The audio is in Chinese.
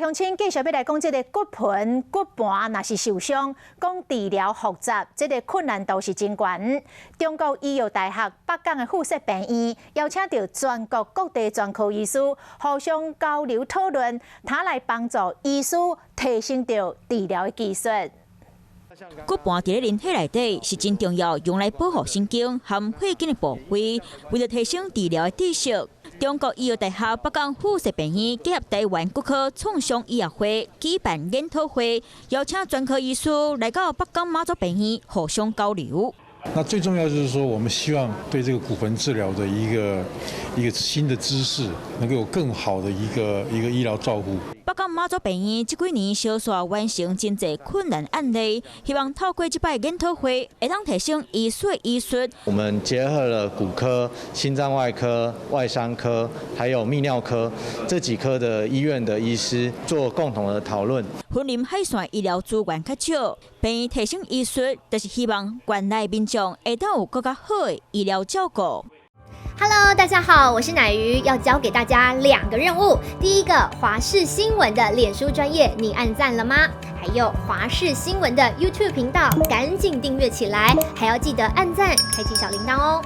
乡亲继续要来讲这个骨盆、骨盘，若是受伤，讲治疗复杂，这个困难度是真悬。中国医药大学北港的附设病院邀请到全国各地专科医师互相交流讨论，他来帮助医师提升到治疗的技术。骨盘伫人体内底是真重要，用来保护神经和血筋的部位。为了提升治疗的知识，中国医药大学北港附设病院结合台湾骨科创伤医学会举办研讨会，邀请专科医师来到北港妈祖病院互相交流。那最重要就是说，我们希望对这个骨盆治疗的一个新的知识，能够有更好的一个医疗照护。北港妈祖病院这几年小煞完成真侪困难案例，希望透过这摆研讨会，会当提升医师的医术。我们结合了骨科、心脏外科、外伤科，还有泌尿科这几科的医院的医师做共同的讨论。云林海线医疗资源较少，病院提升医术，就是希望县内民众会当有更加好的医疗照顾。Hello， 大家好，我是乃瑜，要教给大家2个任务。第一个，华视新闻的脸书专页，你按赞了吗？还有华视新闻的 YouTube 频道，赶紧订阅起来，还要记得按赞，开启小铃铛哦。